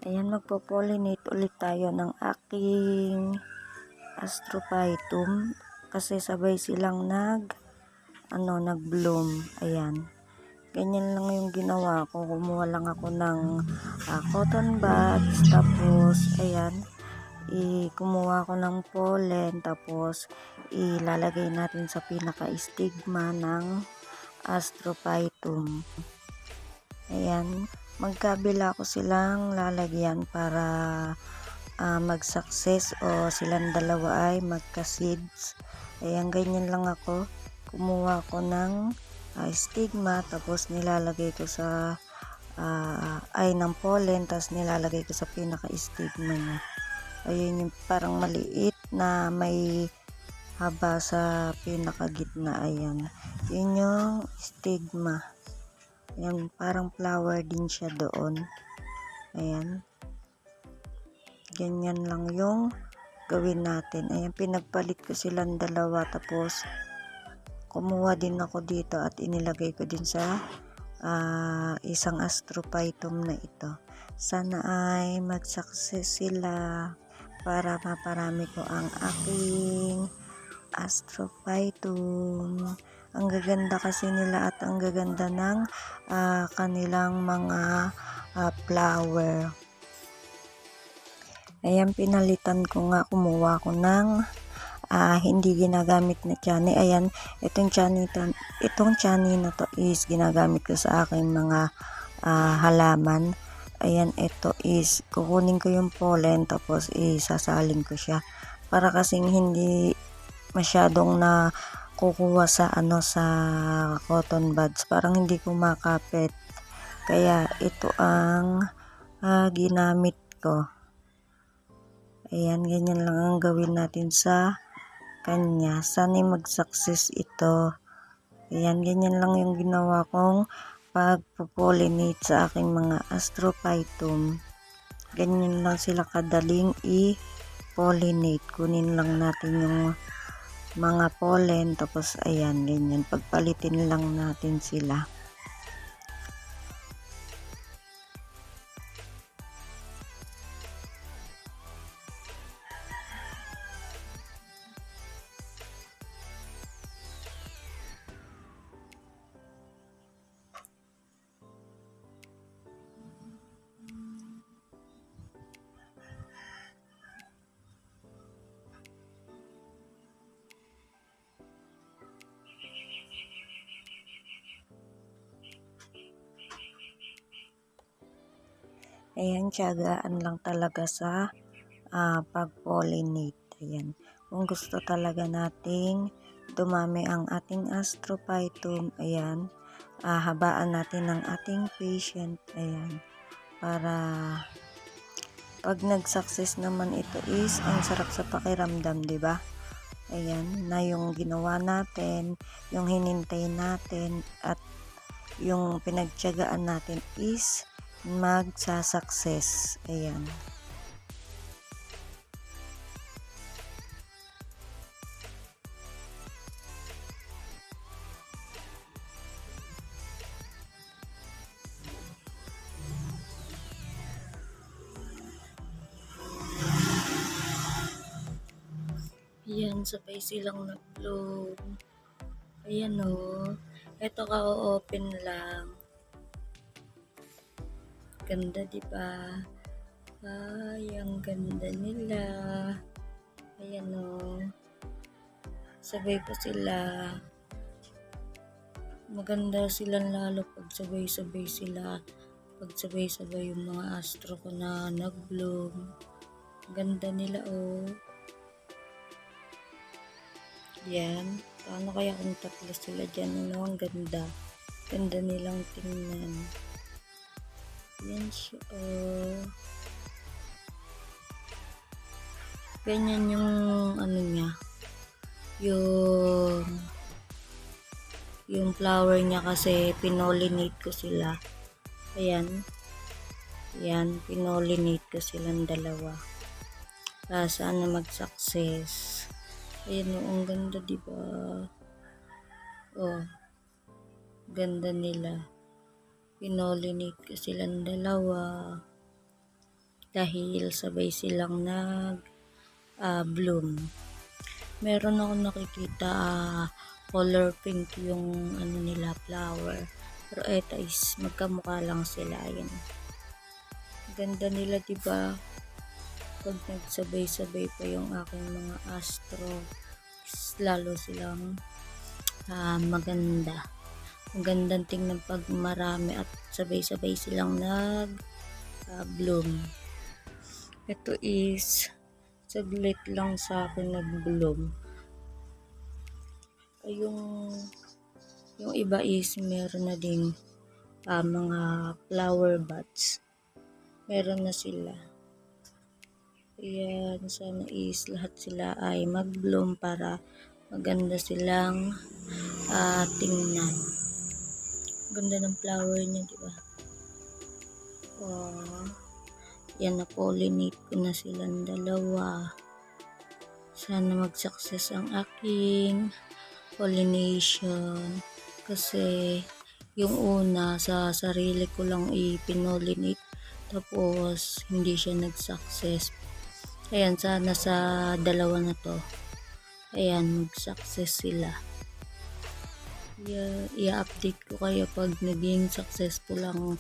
Ayan, magpo-pollinate ulit tayo ng aking Astrophytum kasi sabay silang nag-bloom. Ayan. Ganyan lang yung ginawa ko. Kumuha lang ako ng cotton buds. Tapos, ayan, kumuha ko ng pollen. Tapos, ilalagay natin sa pinaka-stigma ng Astrophytum. Ayan, magkabila ko silang lalagyan para mag-success o silang dalawa ay magka-seeds. Ayan, ganyan lang ako. Kumuha ko ng stigma, tapos nilalagay ko sa ng pollen, tapos nilalagay ko sa pinaka-stigma niya. Ayun yung parang maliit na may haba sa pinaka-gitna. Ayan, yun yung stigma. Ayan, parang flower din siya doon. Ayan. Ganyan lang yung gawin natin. Ayan, pinagpalit ko silang dalawa. Tapos, kumuha din ako dito at inilagay ko din sa isang Astrophytum na ito. Sana ay mag-success sila para maparami ko ang aking Astrophytum. Ang gaganda kasi nila at ang gaganda ng kanilang mga flower. Ayan, pinalitan ko nga, kumuha ko ng hindi ginagamit na chani. Ayan, itong chani na to is ginagamit ko sa aking mga halaman. Ayan, ito is kukunin ko yung pollen tapos isasalin ko siya para kasing hindi masyadong na kukuha sa sa cotton buds, parang hindi kumakapit, kaya ito ang ginamit ko. Ayan, ganyan lang ang gawin natin sa kanya. Sana'y mag-success ito. Ayan, ganyan lang yung ginawa kong pag-pollinate sa aking mga Astrophytum. Ganyan lang sila kadaling i-pollinate. Kunin lang natin yung mga pollen, tapos ayan, ganyan, pagpalitin lang natin sila. Ayan, tiyagaan lang talaga sa pag-pollinate. Ayan, kung gusto talaga nating dumami ang ating Astrophytum, ayan, habaan natin ng ating patient. Ayan, para pag nag-success naman ito is ang sarap sa pakiramdam, di ba? Ayan, na yung ginawa natin, yung hinintay natin, at yung pinagtiyagaan natin is magsa-success. Ayan. Ayan, sabay silang nag-bloom. Ayan o. Ito ka-open lang. Ganda, diba? Ay, ang ganda nila. Ayan o. Sabay pa sila. Maganda silang lalo pag sabay-sabay sila. Pag sabay-sabay yung mga astro ko na nag-bloom. Ganda nila o. Yan. Paano kaya kung tatlo sila dyan? Ano, ang ganda. Ganda nilang tingnan. Yan siya. Ganyan yung niya. Yung flower niya kasi pinollinate ko sila. Ayan. Yan. Pinollinate ko silang dalawa. Sana mag-success. Ayan o, ang ganda, diba? Oh, ganda nila. Pinollinate ko silang dalawa. dahil sabay silang bloom. Meron ako nakikita color pink yung ano nila flower, pero eto is magkamukha lang sila. Ayan, ganda nila, diba? Pag nagsabay-sabay pa yung aking mga astro, lalo silang maganda. Ang gandang tingnan pag marami at sabay-sabay silang bloom. Ito is saglit lang sa akin nag-bloom. Yung iba is meron na ding mga flower buds. Meron na sila. Ayan, sana is lahat sila ay mag-bloom para maganda silang tingnan. Ganda ng flower niya, diba? Yan, na-pollinate ko na silang dalawa. Sana mag-success ang aking pollination. Kasi yung una sa sarili ko lang ipinollinate, tapos hindi siya nag-success. Ayan, sana sa dalawa na to, ayan, mag-success sila. I-update ko kayo pag naging successful ang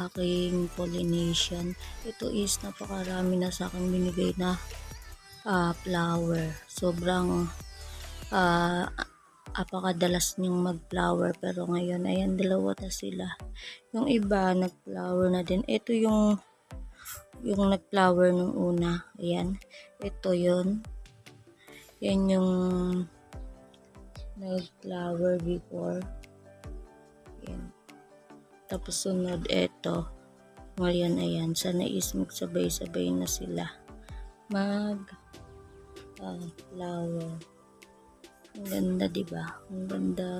aking pollination. Ito is napakarami na sa akin binigay na flower. Sobrang apakadalas niyang mag-flower, pero ngayon ayan, dalawa na sila. Yung iba nag-flower na din. Ito yung nag-flower nung una. Ayan, ito yun. Yan yung nag-flower before. Ayan. Tapos sunod ito. Ngayon ayan, sana is magsabay-sabay na sila flower. Ang ganda, diba? Ang ganda.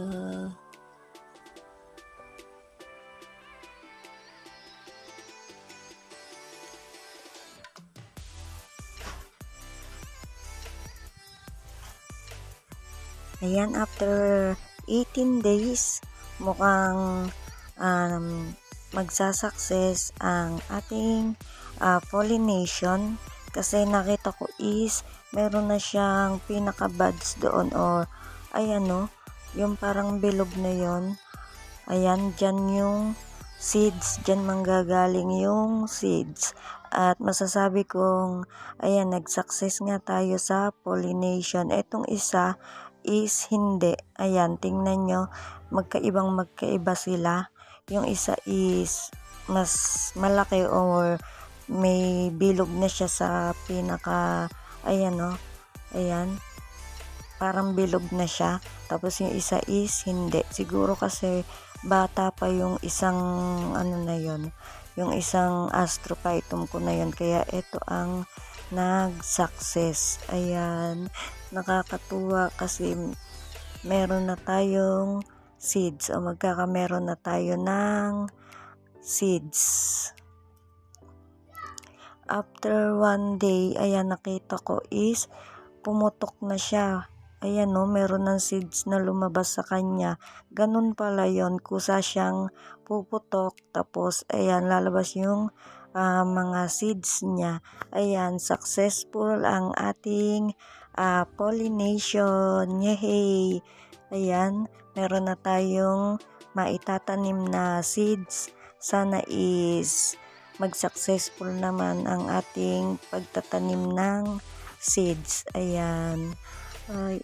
Ayan, after 18 days, mukhang magsasucess ang ating pollination, kasi nakita ko is meron na siyang pinaka-buds doon, or ayan no, yung parang bilog na yon. Ayan, dyan yung seeds, dyan manggagaling yung seeds. At masasabi kong ayan, nag-success nga tayo sa pollination. Etong isa is hindi. Ayan, tingnan nyo, magkaiba sila. Yung isa is mas malaki or may bilog na siya sa pinaka, ayan no, ayan, parang bilog na siya. Tapos yung isa is hindi. Siguro kasi bata pa yung isang ano na yon, yung isang astrophytum ko na yon, kaya ito ang nag-success. Ayan, nakakatuwa kasi meron na tayong seeds, o magkakameron na tayo ng seeds. After 1 day, ayan, nakita ko is pumutok na siya. Ayan no, meron ng seeds na lumabas sa kanya. Ganun pala yon, kusa siyang puputok, tapos ayan, lalabas yung mga seeds niya. Ayan, successful ang ating pollination. Yay! Ayan, meron na tayong maitatanim na seeds. Sana is mag-successful naman ang ating pagtatanim ng seeds. Ayan.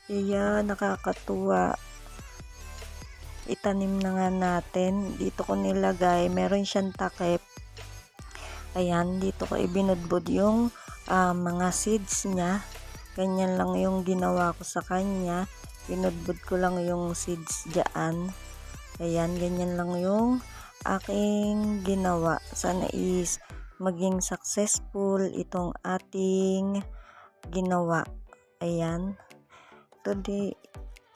Ayan, nakakatuwa. Itanim na nga natin. Dito ko nilagay, meron siyang takip. Ayan, dito ko ibinudbud yung mga seeds niya. Ganyan lang yung ginawa ko sa kanya. Binudbud ko lang yung seeds dyan. Ayan, ganyan lang yung aking ginawa. Sana is maging successful itong ating ginawa. Ayan. Today,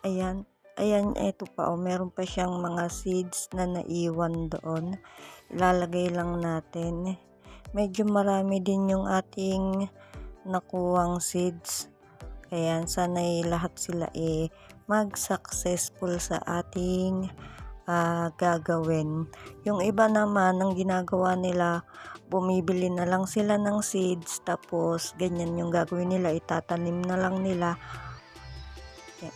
ayan. Ayan, eto pa, meron pa siyang mga seeds na naiwan doon. Ilalagay lang natin. Medyo marami din yung ating nakuwang seeds. Ayan, sana lahat sila mag-successful sa ating gagawin. Yung iba naman, ang ginagawa nila, bumibili na lang sila ng seeds, tapos ganyan yung gagawin nila, itatanim na lang nila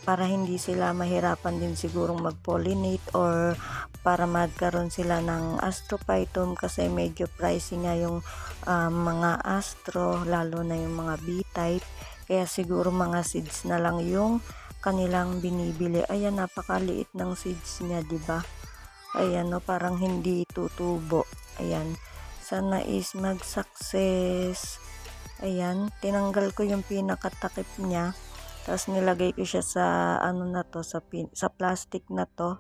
para hindi sila mahirapan din sigurong mag-pollinate or para magkaroon sila ng astrophytum, kasi medyo pricey nga yung mga astro, lalo na yung mga B-type, kaya siguro mga seeds na lang yung kanilang binibili. Ayan, napakaliit ng seeds niya, 'di ba? Ayan, no, parang hindi tutubo. Ayan, sana is mag-success. Ayan, tinanggal ko yung pinakatakip niya. Tapos nilagay ko siya sa ano na to, sa plastic na to,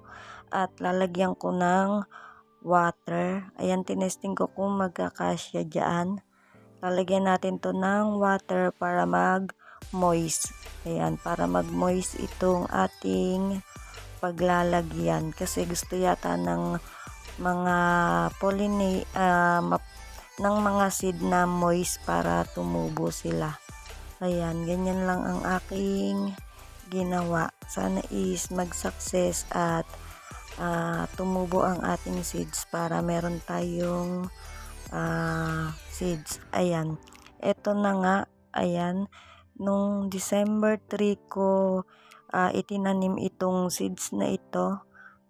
at lalagyan ko ng water. Ayan, tinesting ko kung magkakasya diyan. Lalagyan natin to ng water para mag-moist. Ayan, para mag-moist itong ating paglalagyan, kasi gusto yata ng mga ng mga seed na moist para tumubo sila. Ayan, ganyan lang ang aking ginawa. Sana is mag-success at tumubo ang ating seeds para meron tayong seeds. Ayan, eto na nga. Ayan, nung December 3 ko itinanim itong seeds na ito.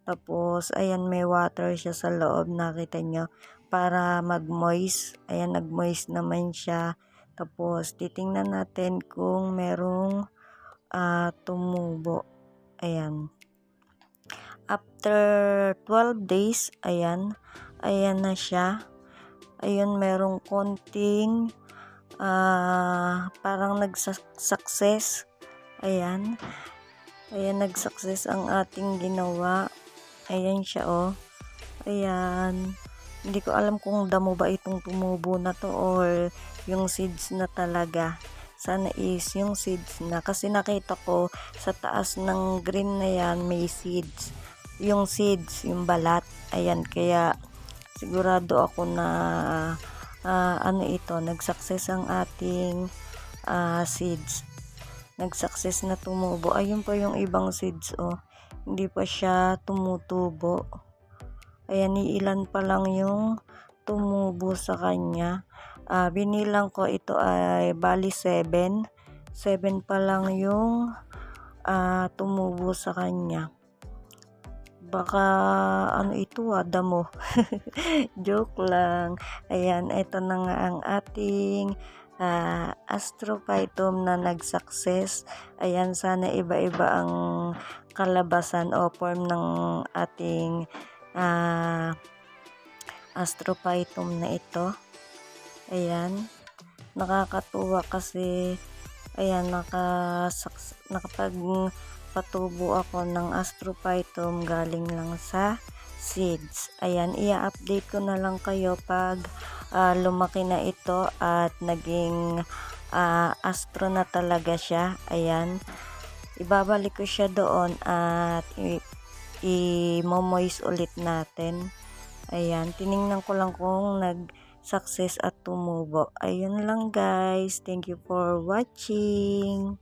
Tapos, ayan, may water siya sa loob, nakita nyo, para mag-moist. Ayan, nag-moist naman siya. Tapos, titingnan natin kung merong tumubo. Ayan. After 12 days, ayan na siya. Ayun, merong konting parang nag-success. Ayan, nag-success ang ating ginawa. Ayan siya, oh. Ayan. Hindi ko alam kung damo ba itong tumubo na to or yung seeds na talaga. Sana is yung seeds na, kasi nakita ko sa taas ng green na yan may seeds. Yung seeds, yung balat. Ayan, kaya sigurado ako na nag-success ang ating seeds. Nag-success na tumubo. Ayun pa yung ibang seeds, oh. Hindi pa siya tumutubo. Ayan, ilan pa lang yung tumubo sa kanya. Binilang ko ito ay bali 7. 7 pa lang yung tumubo sa kanya. Baka ito damo. Joke lang. Ayan, ito na nga ang ating astrophytum na nag-success. Ayan, sana iba-iba ang kalabasan o form ng ating astrophytum na ito. Ayan, nakakatuwa kasi ayan, nakapagpatubo ako ng astrophytum galing lang sa seeds. Ayan, i-update ko na lang kayo pag lumaki na ito at naging astro na talaga siya. Ayan, ibabalik ko siya doon at i-moist ulit natin. Ayan, tiningnan ko lang kung nag-success at tumubo. Ayun lang guys. Thank you for watching.